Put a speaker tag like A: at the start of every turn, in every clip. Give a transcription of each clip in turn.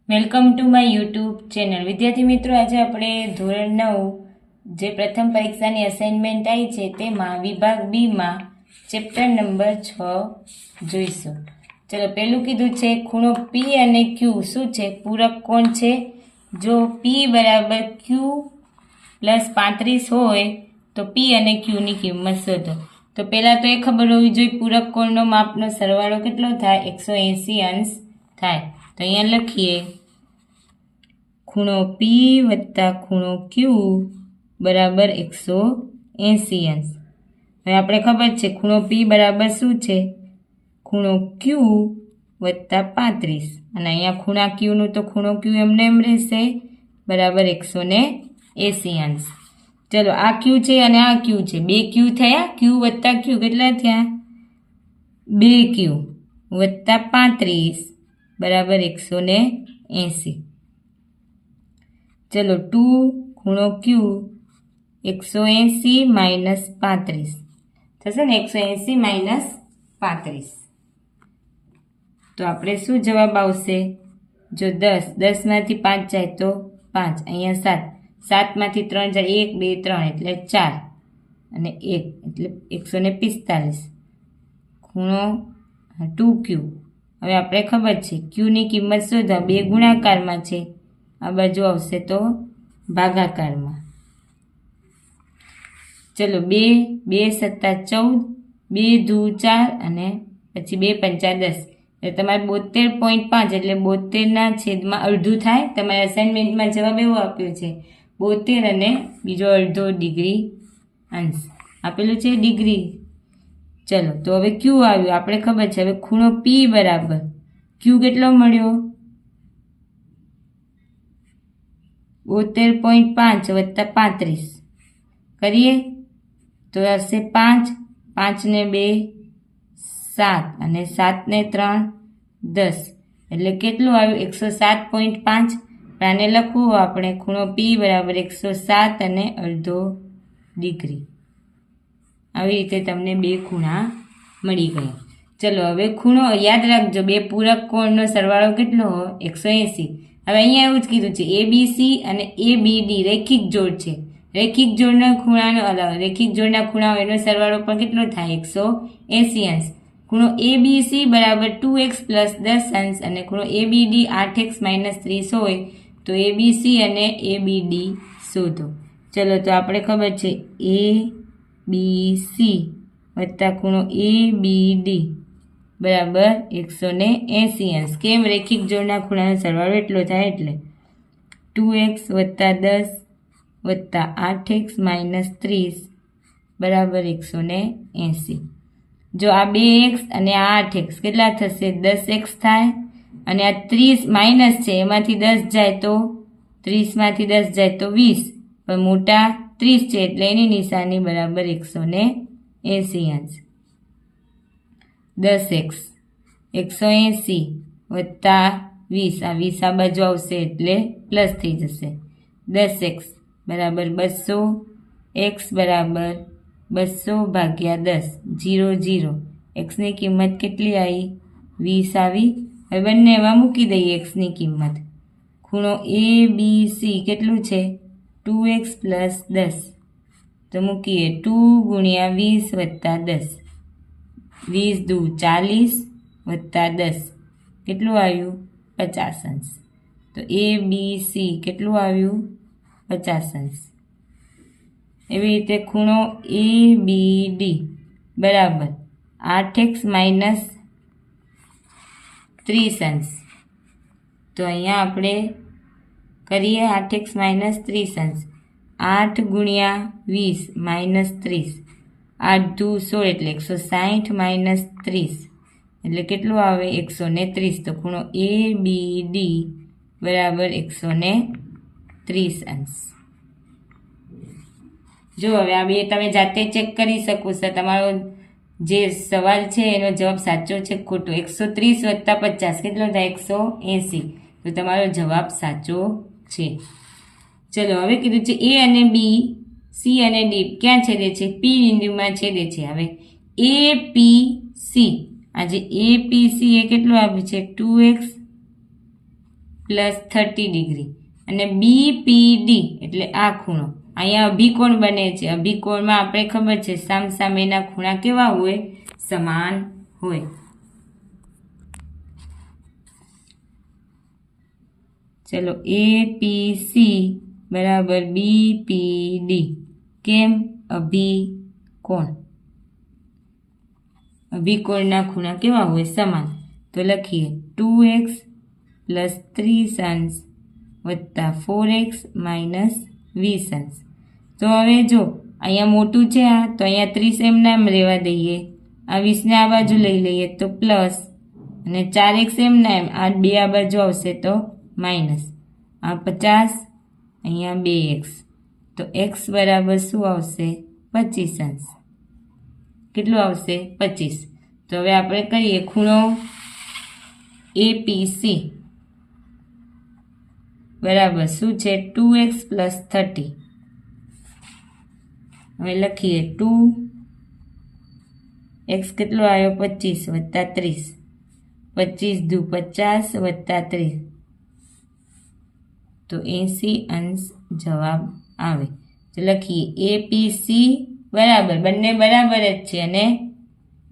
A: Welcome to my YouTube channel. વિદ્યાર્થી મિત્રો, આજે આપણે ધોરણ 9 જે પ્રથમ પરીક્ષાની અસાઇનમેન્ટ આવી છે તેમાં વિભાગ બીમાં ચેપ્ટર નંબર 6 જોઈશું. ચલો, પહેલું કીધું છે ખૂણો પી અને ક્યુ શું છે? પૂરક કોણ છે. જો પી બરાબર ક્યુ પ્લસ 35 હોય તો પી અને ક્યુની કિંમત શોધો. તો પહેલાં તો એ ખબર હોવી જોઈએ પૂરક કોણનો માપનો સરવાળો કેટલો થાય? 180 અંશ થાય. તો અહીંયા લખીએ ખૂણો પી વત્તા ખૂણો ક્યુ બરાબર 180 અંશ. હવે આપણે ખબર છે ખૂણો પી બરાબર શું છે? ખૂણો ક્યુ વત્તા 35 અને અહીંયા ખૂણા ક્યુનું તો ખૂણો ક્યુ એમને એમ રહેશે બરાબર 180 અંશ. ચલો, આ ક્યુ છે અને આ ક્યુ છે, બે ક્યુ થયા. ક્યુ વત્તા ક્યુ કેટલા થયા? 2 ક્યુ વત્તા 35 બરાબર 180. ચલો, 2 ખૂણો ક્યુ 180 માઇનસ 35 થશે ને, 180 માઇનસ 35. તો આપણે શું જવાબ આવશે? જો 10 માંથી 5 જાય તો 5, અહીંયા 7 માંથી 3 જાય 1 2 3 એટલે 4 અને 1 એટલે 145. ખૂણો 2 ક્યુ. હવે આપણે ખબર છે ક્યુની કિંમત શોધવા, બે ગુણાકારમાં છે, આ બાજુ આવશે તો ભાગાકારમાં. ચલો, 2 સત્તા 14, 2 દૂ 4 અને પછી 2 પંચા 10 એટલે તમારે 72.5 એટલે 72ના છેદમાં અડધું થાય. તમારે અસાઇનમેન્ટમાં જવાબ એવો આપ્યો છે 72 અને બીજો અડધો ડિગ્રી અંશ આપેલું છે, ડિગ્રી. ચલો, તો હવે ક્યુ આવ્યું, આપણે ખબર છે. હવે ખૂણો પી બરાબર ક્યુ કેટલો મળ્યો? 72.5 વત્તા 35 કરીએ તો આવશે 5, 5 ને 2 7 અને 7 ને 3 10 એટલે કેટલું આવ્યું? 107.5. આને લખવું આપણે ખૂણો પી બરાબર 107 અને અડધો ડિગ્રી. આવી રીતે તમને બે ખૂણા મળી ગયા. ચલો, હવે ખૂણો યાદ રાખજો, બે પૂરક કોણનો સરવાળો કેટલો હોય? 180. હવે અહીંયા એવું જ કીધું છે એબીસી અને એબીડી રેખિક જોડ છે. રેખિક જોડના ખૂણાનો રેખિક જોડના ખૂણાઓ એનો સરવાળો પણ કેટલો થાય? 180 અંશ. ખૂણો એબીસી બરાબર 2x પ્લસ 10 અંશ અને ખૂણો એબીડી 8x માઇનસ 30 હોય તો એબીસી અને એબીડી શોધો. ચલો, તો આપણે ખબર છે એબીસી વત્તા ખૂણો એબીડી બરાબર 180 અંશ. કેમ? રેખિક જોડના ખૂણાનો સરવાળો એટલો થાય એટલે 2x વત્તા 10 વત્તા 8x માઇનસ 30 બરાબર 180. જો આ 2x અને આ 8x કેટલા થશે? 10x થાય અને આ 30 માઇનસ છે એમાંથી 10 જાય તો 30માંથી 10 જાય તો 20, પણ મોટા 30 છે એટલે એની નિશાની બરાબર 180 અંશ. 10x 180 વત્તા 20, આ 20 આ બાજુ આવશે એટલે પ્લસ થઈ જશે. 10x બરાબર 200, x બરાબર 200 ભાગ્યા 10 0 0. એક્સની કિંમત કેટલી આવી? 20 આવી. હવે બંનેમાં મૂકી દઈએ એક્સની કિંમત. ખૂણો એ બી સી કેટલું છે? 2x પ્લસ 10 તો મૂકીએ 2 ગુણ્યા 20 વત્તા 10, 20 દૂ 40 વત્તા 10 કેટલું આવ્યું? 50 અંશ. તો એ બી સી કેટલું આવ્યું? 50 અંશ. એવી રીતે ખૂણો એ બી ડી બરાબર 8x માઇનસ 30 અંશ. તો અહીંયા આપણે કરીએ 8x માઇનસ 30 અંશ. 8 ગુણ્યા 20 માઇનસ 30, 8 દૂ 16 એટલે 160 માઇનસ 30 એટલે કેટલું આવે? 130. તો ખૂણો એ બી ડી બરાબર 130 અંશ. જો હવે આ બે તમે જાતે ચેક કરી શકો છો. તમારો જે સવાલ છે એનો જવાબ સાચો છે ખોટો? 130 વત્તા 50 કેટલો થાય? 180. તો તમારો જવાબ સાચો છે. ચલો, હવે કીધું છે એ અને બી, સી અને ડી ક્યાં છેદે છે? પી બિંદુમાં છેદે છે. હવે એ પી સી, આ જે એ પી સી એ કેટલું આપ્યું છે? 2x પ્લસ 30 ડિગ્રી અને BPD એટલે આ ખૂણો અહીંયા અભિકોણ બને છે. અભિકોણમાં આપણે ખબર છે સામસામેના ખૂણા કેવા હોય? સમાન હોય. ચલો APC બરાબર BPD. કેમ? અભિકોણ. અભિકોણના ખૂણા કેવા હોય? સમાન. તો લખીએ 2x પ્લસ 30 અંશ વત્તા 4x માઇનસ 20 અંશ. તો હવે જો અહીંયા મોટું છે આ, તો અહીંયા 30 એમના એમ રહેવા દઈએ, આ 20ને આ બાજુ લઈ લઈએ તો પ્લસ, અને 4x એમના એમ, આ 2 આ બાજુ આવશે તો માઇનસ, આ 50, અહીંયા 2x, તો x બરાબર શું આવશે? 25 અંશ. કેટલું આવશે? 25. તો હવે આપણે કહીએ ખૂણો APC બરાબર શું છે? 2x plus 30. હવે લખીએ 2x કેટલો આવ્યો? 25 વત્તા 30. 25 દુ 50 વત્તા 30 તો 80 અંશ જવાબ આવે. તો લખીએ APC બરાબર, બંને બરાબર જ છે, અને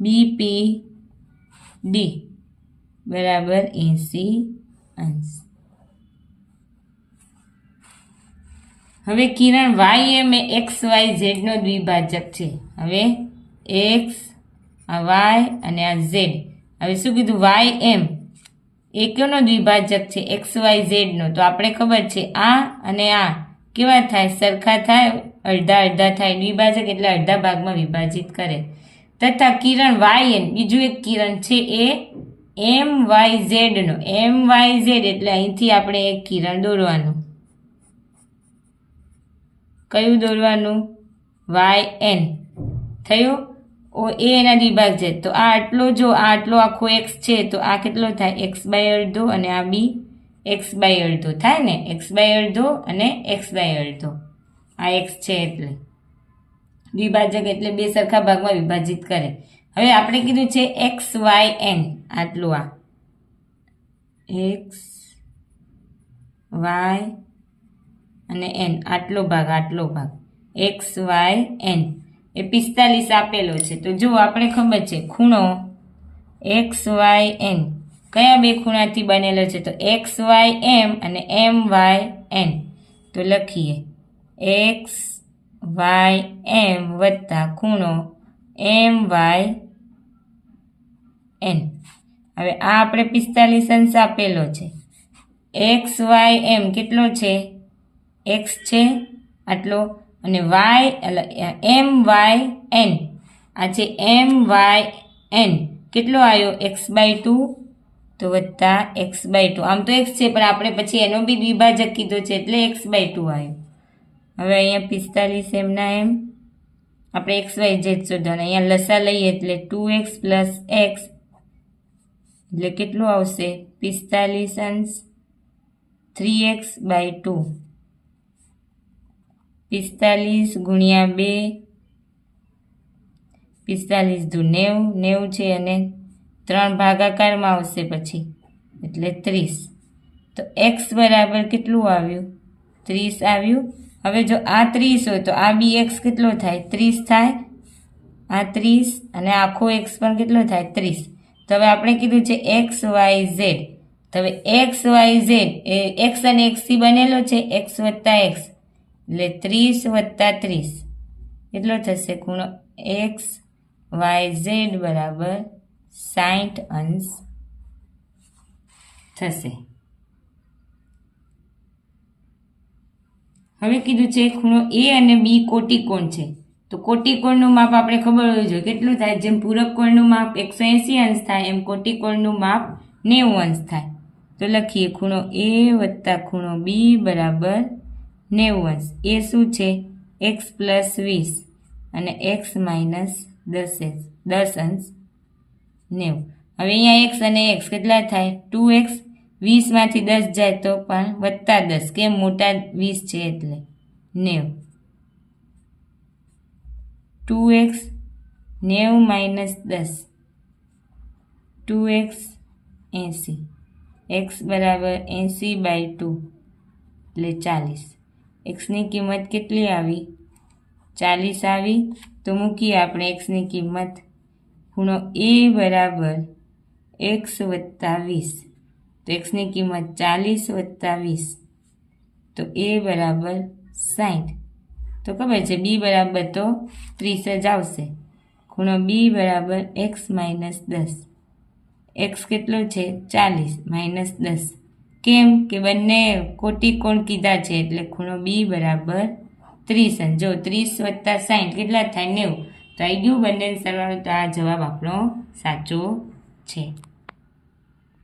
A: BPD બરાબર 80 અંશ. હવે કિરણ YM એ XYZ નો દ્વિભાજક છે. હવે X, આ Y અને આ Z. હવે શું કીધું? YM એ કોનો દ્વિભાજક છે? XYZ નો. તો આપણે ખબર છે આ અને આ કેવા થાય? સરખા થાય, અડધા અડધા થાય. દ્વિભાજક એટલે અડધા ભાગમાં વિભાજિત કરે. તથા કિરણ YN, બીજું એક કિરણ છે એ MYZ નો. MYZ એટલે અહીંથી આપણે એક કિરણ દોરવાનું. કયું દોરવાનું? YN થયું. એ એના દ્વિભાગ છે. તો આ આટલો, જો આ આટલો આખો x છે તો આ કેટલો થાય? x બાય અડધો, અને આ બી x બાય અડધો થાય ને. x બાય અડધો અને x બાય અડધો, આ x છે એટલે દ્વિભાજક એટલે બે સરખા ભાગમાં વિભાજિત કરે. હવે આપણે કીધું છે XYN, આટલું આ x y અને n, આટલો ભાગ XYN એ 45 આપેલો છે. તો જો આપણે ખબર છે ખૂણો XYN કયા બે ખૂણાથી બનેલો છે? તો XYM અને MYN. તો લખીએ XYM વત્તા ખૂણો MYN. હવે આ આપણે 45 અંશ આપેલો છે. XYM કેટલો છે? x છે આટલો, અને MYN આ છે MYN કેટલો આવ્યો? x/2 તો વત્તા x/2. આમ તો x છે પણ આપણે પછી એનો બી દ્વિભાજક કીધો છે એટલે x/2 આવ્યો. હવે અહીંયા 45 એમના એમ આપણે XYZ શોધવાનું. અહીંયા લસા લઈએ એટલે 2x પ્લસ x એટલે કેટલું આવશે? 45 અંશ 3x/2. 45 ગુણ્યા 2, 45 દુ 90, 90 છે, અને 3 ભાગાકારમાં આવશે પછી એટલે 30. તો x બરાબર કેટલું આવ્યું? 30 આવ્યું. હવે જો આ 30 હોય તો આ બી x કેટલો થાય? 30 થાય. આ 30 અને આખો x પણ કેટલો થાય? 30. તો હવે આપણે કીધું છે XYZ. તો હવે XYZ એ x અને x થી બનેલો છે, x વત્તા x એટલે 30 વત્તા 30 કેટલો થશે? ખૂણો XYZ બરાબર 60 અંશ થશે. હવે કીધું છે ખૂણો A અને B કોટિકોણ છે. તો કોટિકોણનું માપ આપણે ખબર હોવી જોઈએ કેટલું થાય? જેમ પૂરક કોણનું માપ 180 અંશ થાય એમ કોટિકોણનું માપ 90 અંશ થાય. તો લખીએ ખૂણો A વત્તા ખૂણો B બરાબર 90 અંશ. એ શું છે? x પ્લસ 20 અને x માઇનસ 10 અંશ 90. હવે અહીંયા x અને x કેટલા થાય? 2x. 20માંથી 10 જાય તો પણ વત્તા 10, કેમ? મોટા 20 છે એટલે 90. 2x 90 minus 10, 2x 80. એક્સ બરાબર 80/2 એટલે 40. એક્સની કિંમત કેટલી આવી? 40 આવી. તો મૂકીએ આપણે એક્સની કિંમત. ખૂણો એ બરાબર એક્સ વત્તા 20. તો એક્સની કિંમત 40 વત્તા 20. તો એ બરાબર 60. તો ખબર છે બી બરાબર તો 30 જ આવશે. ખૂણો બી બરાબર એક્સ માઇનસ 10. એક્સ કેટલો છે? 40 માઇનસ 10. કેમ કે બંને કોટી કોણ કીધા છે એટલે ખૂણો બી બરાબર 30. જો 30 વત્તા 60 કેટલા થાય? 90. તો આવી ગયું બંને સરવાળો. તો આ જવાબ આપણો સાચો છે.